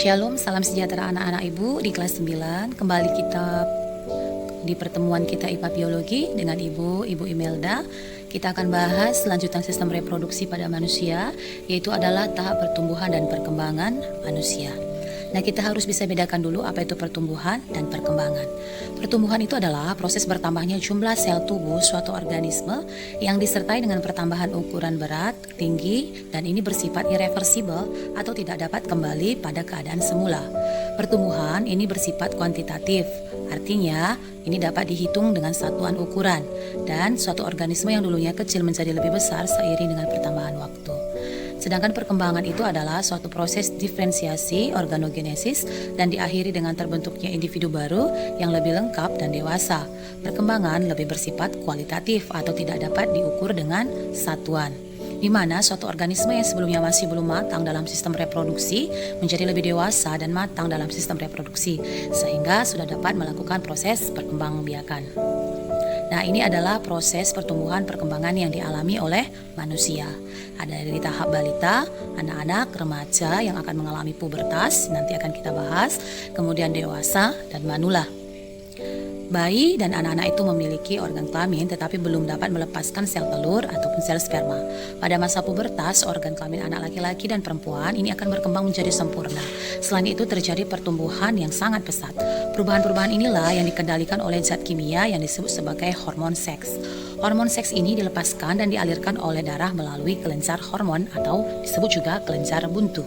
Shalom, salam sejahtera anak-anak ibu di kelas 9. Kembali kita di pertemuan kita IPA Biologi dengan Ibu Imelda. Kita akan bahas lanjutan sistem reproduksi pada manusia, yaitu adalah tahap pertumbuhan dan perkembangan manusia. Nah, kita harus bisa bedakan dulu apa itu pertumbuhan dan perkembangan. Pertumbuhan itu adalah proses bertambahnya jumlah sel tubuh suatu organisme yang disertai dengan pertambahan ukuran berat, tinggi, dan ini bersifat irreversibel atau tidak dapat kembali pada keadaan semula. Pertumbuhan ini bersifat kuantitatif, artinya ini dapat dihitung dengan satuan ukuran, dan suatu organisme yang dulunya kecil menjadi lebih besar seiring dengan pertambahan waktu. Sedangkan perkembangan itu adalah suatu proses diferensiasi organogenesis dan diakhiri dengan terbentuknya individu baru yang lebih lengkap dan dewasa. Perkembangan lebih bersifat kualitatif atau tidak dapat diukur dengan satuan, di mana suatu organisme yang sebelumnya masih belum matang dalam sistem reproduksi menjadi lebih dewasa dan matang dalam sistem reproduksi, sehingga sudah dapat melakukan proses perkembangbiakan. Nah, ini adalah proses pertumbuhan perkembangan yang dialami oleh manusia. Ada dari tahap balita, anak-anak, remaja yang akan mengalami pubertas, nanti akan kita bahas, kemudian dewasa dan manula. Bayi dan anak-anak itu memiliki organ kelamin tetapi belum dapat melepaskan sel telur ataupun sel sperma. Pada masa pubertas, organ kelamin anak laki-laki dan perempuan ini akan berkembang menjadi sempurna. Selain itu terjadi pertumbuhan yang sangat pesat. Perubahan-perubahan inilah yang dikendalikan oleh zat kimia yang disebut sebagai hormon seks. Hormon seks ini dilepaskan dan dialirkan oleh darah melalui kelenjar hormon atau disebut juga kelenjar buntu.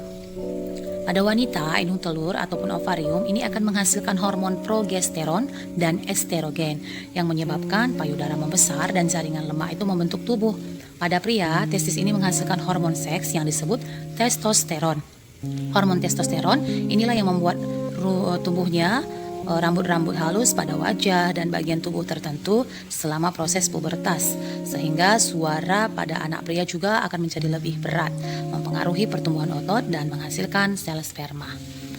Pada wanita, indung telur ataupun ovarium ini akan menghasilkan hormon progesteron dan estrogen yang menyebabkan payudara membesar dan jaringan lemak itu membentuk tubuh. Pada pria, testis ini menghasilkan hormon seks yang disebut testosteron. Hormon testosteron inilah yang membuat tumbuhnya rambut-rambut halus pada wajah dan bagian tubuh tertentu selama proses pubertas, sehingga suara pada anak pria juga akan menjadi lebih berat, mempengaruhi pertumbuhan otot dan menghasilkan sel sperma.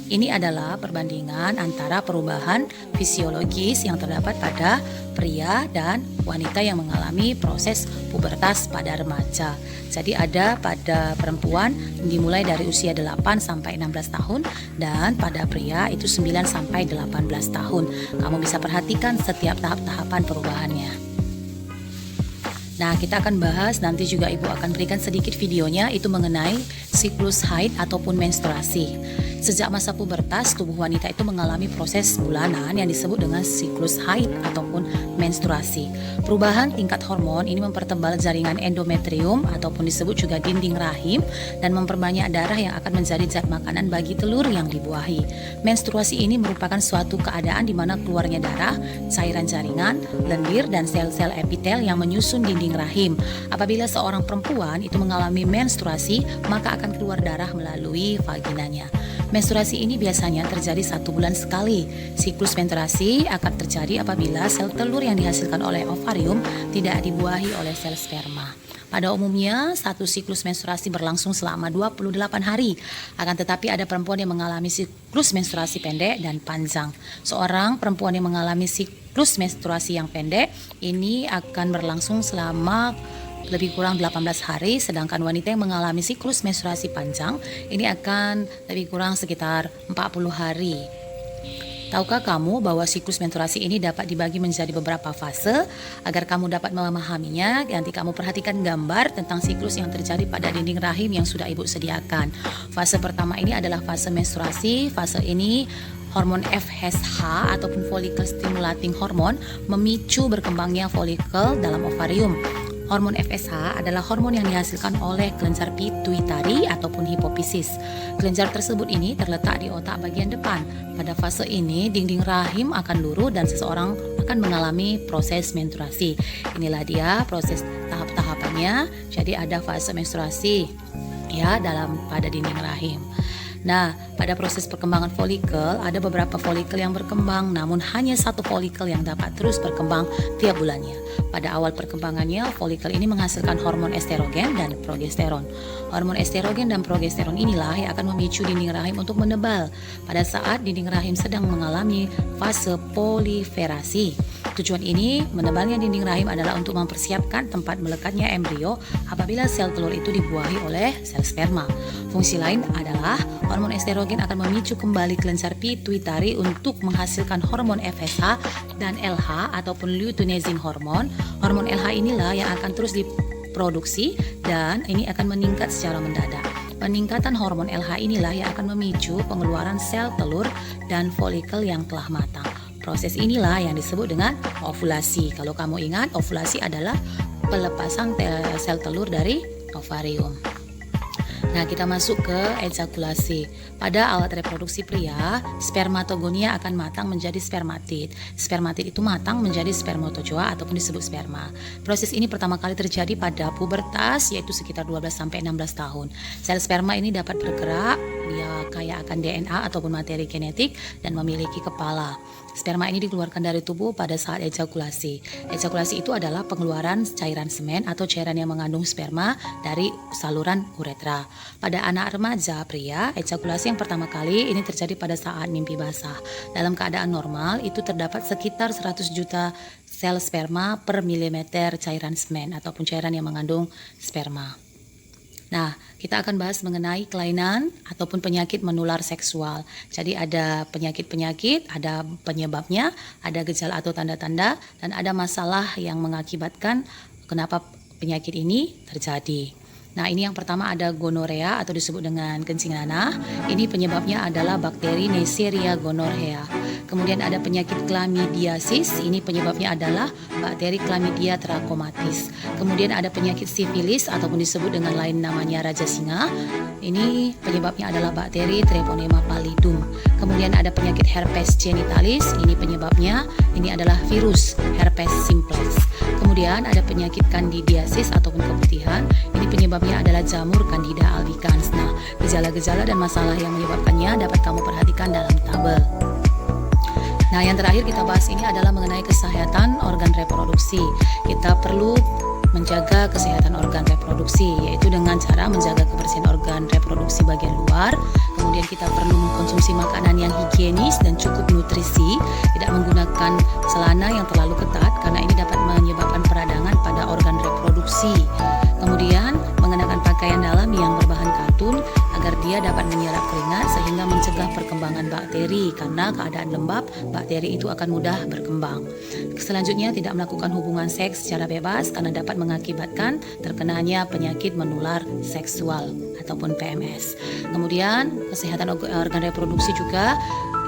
Ini adalah perbandingan antara perubahan fisiologis yang terdapat pada pria dan wanita yang mengalami proses pubertas pada remaja. Jadi ada pada perempuan dimulai dari usia 8 sampai 16 tahun dan pada pria itu 9 sampai 18 tahun. Kamu bisa perhatikan setiap tahap-tahapan perubahannya. Nah, kita akan bahas, nanti juga Ibu akan berikan sedikit videonya, itu mengenai siklus haid ataupun menstruasi. Sejak masa pubertas, tubuh wanita itu mengalami proses bulanan yang disebut dengan siklus haid ataupun menstruasi. Perubahan tingkat hormon ini mempertebal jaringan endometrium ataupun disebut juga dinding rahim dan memperbanyak darah yang akan menjadi zat makanan bagi telur yang dibuahi. Menstruasi ini merupakan suatu keadaan di mana keluarnya darah, cairan jaringan, lendir dan sel-sel epitel yang menyusun dinding rahim. Apabila seorang perempuan itu mengalami menstruasi, maka akan keluar darah melalui vaginanya. Menstruasi ini biasanya terjadi 1 bulan sekali. Siklus menstruasi akan terjadi apabila sel telur yang dihasilkan oleh ovarium tidak dibuahi oleh sel sperma. Pada umumnya, satu siklus menstruasi berlangsung selama 28 hari. Akan tetapi ada perempuan yang mengalami siklus menstruasi pendek dan panjang. Seorang perempuan yang mengalami siklus menstruasi yang pendek ini akan berlangsung selama lebih kurang 18 hari, sedangkan wanita yang mengalami siklus menstruasi panjang ini akan lebih kurang sekitar 40 hari. Tahukah kamu bahwa siklus menstruasi ini dapat dibagi menjadi beberapa fase? Agar kamu dapat memahaminya, nanti kamu perhatikan gambar tentang siklus yang terjadi pada dinding rahim yang sudah Ibu sediakan. Fase pertama ini adalah fase menstruasi. Fase ini hormon FSH ataupun follicle stimulating hormone memicu berkembangnya folikel dalam ovarium. Hormon FSH adalah hormon yang dihasilkan oleh kelenjar pituitari ataupun hipofisis. Kelenjar tersebut ini terletak di otak bagian depan. Pada fase ini, dinding rahim akan luruh dan seseorang akan mengalami proses menstruasi. Inilah dia proses tahap-tahapannya. Jadi ada fase menstruasi ya pada dinding rahim. Nah, pada proses perkembangan folikel ada beberapa folikel yang berkembang, namun hanya satu folikel yang dapat terus berkembang tiap bulannya. Pada awal perkembangannya, folikel ini menghasilkan hormon estrogen dan progesteron. Hormon estrogen dan progesteron inilah yang akan memicu dinding rahim untuk menebal pada saat dinding rahim sedang mengalami fase proliferasi. Tujuan ini, menebalnya dinding rahim adalah untuk mempersiapkan tempat melekatnya embrio apabila sel telur itu dibuahi oleh sel sperma. Fungsi lain adalah hormon estrogen estrogen akan memicu kembali kelenjar pituitari untuk menghasilkan hormon FSH dan LH ataupun luteinizing hormon. Hormon LH inilah yang akan terus diproduksi dan ini akan meningkat secara mendadak. Peningkatan hormon LH inilah yang akan memicu pengeluaran sel telur dan folikel yang telah matang. Proses inilah yang disebut dengan ovulasi. Kalau kamu ingat, ovulasi adalah pelepasan sel telur dari ovarium. Nah, kita masuk ke ejakulasi. Pada alat reproduksi pria, spermatogonia akan matang menjadi spermatid. Spermatid itu matang menjadi spermatozoa ataupun disebut sperma. Proses ini pertama kali terjadi pada pubertas, yaitu sekitar 12-16 tahun. Sel sperma ini dapat bergerak, dia kaya akan DNA ataupun materi genetik dan memiliki kepala. Sperma ini dikeluarkan dari tubuh pada saat ejakulasi. Ejakulasi itu adalah pengeluaran cairan semen atau cairan yang mengandung sperma dari saluran uretra. Pada anak remaja pria, ejakulasi yang pertama kali ini terjadi pada saat mimpi basah. Dalam keadaan normal, itu terdapat sekitar 100 juta sel sperma per milimeter cairan semen ataupun cairan yang mengandung sperma. Nah, kita akan bahas mengenai kelainan ataupun penyakit menular seksual. Jadi ada penyakit-penyakit, ada penyebabnya, ada gejala atau tanda-tanda, dan ada masalah yang mengakibatkan kenapa penyakit ini terjadi. Nah, ini yang pertama ada gonorea atau disebut dengan kencing nanah. Ini penyebabnya adalah bakteri Neisseria gonorrhea. Kemudian ada penyakit chlamydiasis, ini penyebabnya adalah bakteri Chlamydia trachomatis. Kemudian ada penyakit sifilis ataupun disebut dengan lain namanya raja singa. Ini penyebabnya adalah bakteri Treponema pallidum. Kemudian ada penyakit herpes genitalis, ini penyebabnya ini adalah virus herpes simplex. Kemudian ada penyakit candidiasis ataupun keputihan, ini penyebabnya adalah jamur Candida albicans. Nah, gejala-gejala dan masalah yang menyebabkannya dapat kamu perhatikan dalam tabel. Nah, yang terakhir kita bahas ini adalah mengenai kesehatan organ reproduksi. Kita perlu menjaga kesehatan organ reproduksi, yaitu dengan cara menjaga kebersihan organ reproduksi bagian luar. Kemudian kita perlu mengkonsumsi makanan yang higienis dan cukup nutrisi, tidak menggunakan celana yang terlalu ketat karena ini dapat menyebabkan peradangan pada organ reproduksi. Kemudian mengenakan pakaian dalam yang berbahan katun agar dia dapat menyerap keringat sehingga mencegah perkembangan bakteri, karena keadaan lembab bakteri itu akan mudah berkembang. Selanjutnya tidak melakukan hubungan seks secara bebas karena dapat mengakibatkan terkenanya penyakit menular seksual ataupun PMS. Kemudian kesehatan organ reproduksi juga,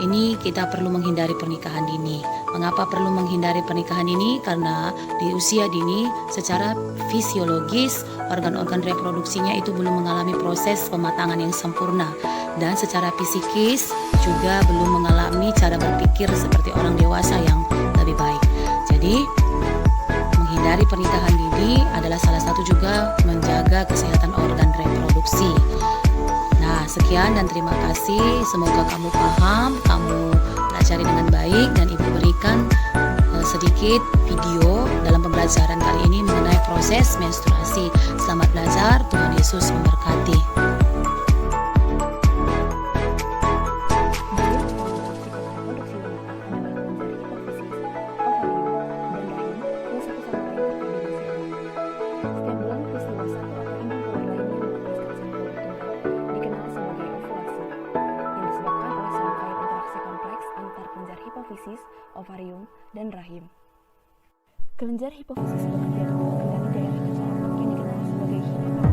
ini kita perlu menghindari pernikahan dini. Mengapa perlu menghindari pernikahan dini? Karena di usia dini secara fisiologis organ-organ reproduksinya itu belum mengalami proses pematangan yang sempurna, dan secara psikis juga belum mengalami cara berpikir seperti orang dewasa yang lebih baik. Jadi menghindari pernikahan dini adalah salah satu juga menjaga kesehatan organ reproduksi. Nah, sekian dan terima kasih. Semoga kamu paham, kamu pelajari dengan baik, dan Ibu berikan sedikit video dalam pembelajaran kali ini mengenai proses menstruasi. Selamat belajar, Tuhan Yesus memberkati. Ovarium, dan rahim. Kelenjar hipofisis bekerja untuk mengendali daerah kecil otak yang dikenal sebagai hipofisis.